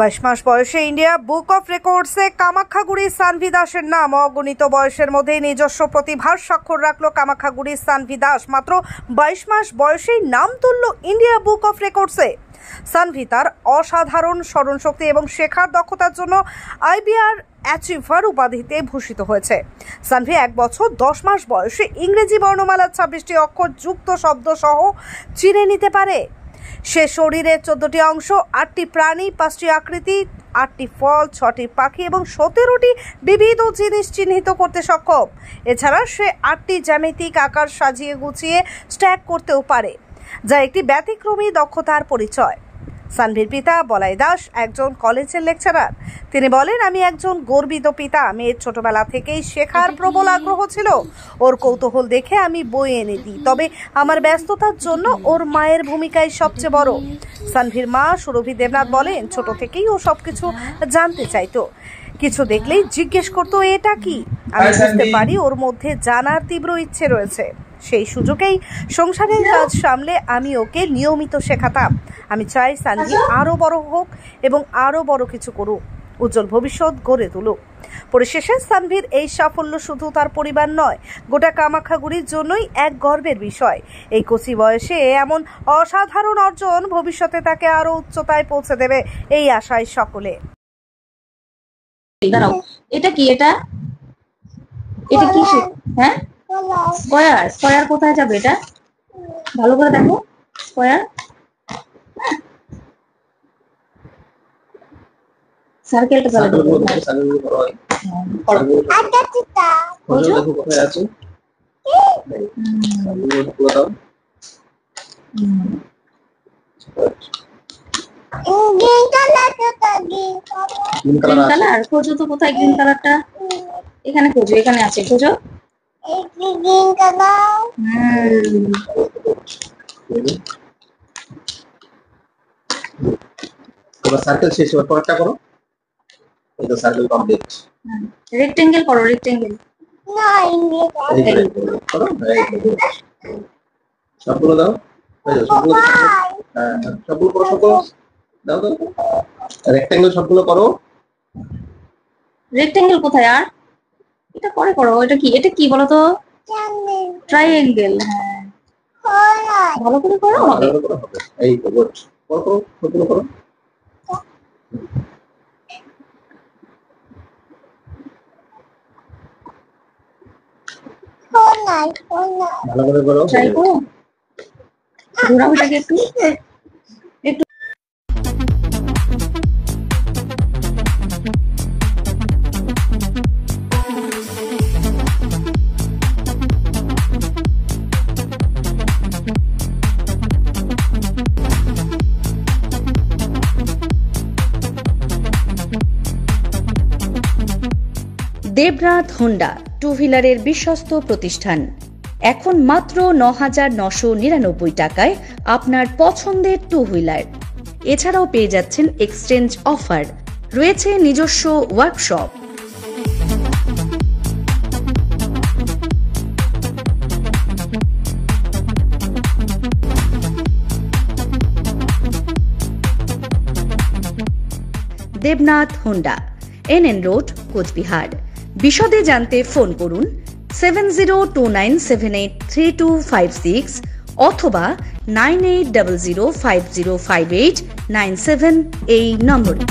22 মাস বয়সে India book of রেকর্ডসে কামাখ্যাগুড়ির Sanvi দাসের নাম। অগণিত বয়সের মধ্যে নিজস্ব প্রতিভার স্বাক্ষর রাখলো কামাখ্যাগুড়ির সানভি দাস। মাত্র 22 মাস বয়সেই নাম তুলল ইন্ডিয়া বুক অফ রেকর্ডসে। সানভি তার অসাধারণ স্মরণশক্তি এবং শেখার দক্ষতার জন্য IBR অ্যাচিভার উপাধিতে ভূষিত হয়েছে। সানভি 1 বছর 10 মাস বয়সে ইংরেজি বর্ণমালার 26টি অক্ষর যুক্ত শব্দ সহ চিনে নিতে পারে। সে শরীরের 14টি অংশ, 8টি প্রাণী, 5টি আকৃতি, 8টি ফল, 6টি পাখি এবং 17টি বিবিধ জিনিস চিহ্নিত করতে সক্ষম। এছাড়া সে 8টি জ্যামিতিক আকার সাজিয়ে গুছিয়ে স্ট্যাক করতেও পারে, যা একটি ব্যতিক্রমী দক্ষতার পরিচয়। সানভির পিতা বলাই দাস একজন কলেজের লেকচারার। তিনি বলেন, আমি একজন গর্বিত পিতা। মেয়ের ছোটবেলা থেকেই শেখার প্রবল আগ্রহ ছিল। ওর কৌতূহল দেখে আমি বই এনে দিই, তবে আমার ব্যস্ততার জন্য ওর মায়ের ভূমিকাই সবচেয়ে বড়। সানভির মা সুরভি দেবনাথ বলেন, ছোট থেকেই ও সবকিছু জানতে চাইতো। কিছু দেখলেই জিজ্ঞেস করতো, এটা কি? আমি বুঝতে পারি ওর মধ্যে জানার তীব্র ইচ্ছে রয়েছে। সেই সুযোগেই সংসারের কাজ সামলে আমি ওকে নিয়মিত শেখাতাম। আমি চাই সানভি আরও বড় হোক এবং আরও বড় কিছু করুক, উজ্জ্বল ভবিষ্যৎ গড়ে তুলুক। পরিশেষে সানভির এই সাফল্য শুধু তার পরিবার নয়, গোটা কামাখ্যাগুড়ির জন্যই এক গর্বের বিষয়। এই কচি বয়সে এমন অসাধারণ অর্জন ভবিষ্যতে তাকে আরো উচ্চতায় পৌঁছে দেবে, এই আশায় সকলে। এটা কি? এটা কি? হ্যাঁ, স্কয়ার। স্কয়ার কোথায় যাবে? এটা ভালো করে দেখো। স্কয়ার সার্কেলটা ভালো করে দেখো। সার্কেল বড় হয়। আচ্ছা চিতা বুঝো দেখো কোথায় আছে। সার্কেল পুরো দাও। গ্রিন কালারটা গ্রিন কালার খোঁজো তো। কোথায় গ্রিন কালারটা? এখানে খোঁজো, এখানে আছে, খোঁজো। এই গ্রিন কালার। এবার সার্কেল শেষ, এবার পরেরটা করো। এই তো সার্কেল কমপ্লিট। রেক্টেঙ্গেল করো, রেক্টেঙ্গেল। না, ইংলিশ করো। সবগুলো দাও। এই যে সবগুলো, হ্যাঁ সবগুলো করো, সবগুলো দাও দাও। রেক্টেঙ্গেল সবগুলো করো। রেক্টেঙ্গেল কোথায়? আর এটা পরে করো। এটা কি? এটা কি বলো তো? ট্রায়াঙ্গেল। হ্যাঁ, ভালো করে করো। ভালো করে হবে। এই তো গুড। করো, সবগুলো করো। ভালো করে করো। ট্রাই করো। ঘোরাও এটাকে একটু। দেবনাথ হোন্ডা টু হুইলারের বিশ্বস্ত প্রতিষ্ঠান। এখন মাত্র 9,999 টাকায় আপনার পছন্দের টু হুইলার। এছাড়াও পেয়ে যাচ্ছেন এক্সচেঞ্জ অফার। রয়েছে নিজস্ব workshop. Debnath Honda, NN road, Cooch Behar. বিশদে জানতে ফোন করুন 7029783256 অথবা 9800505897 এই নম্বরে।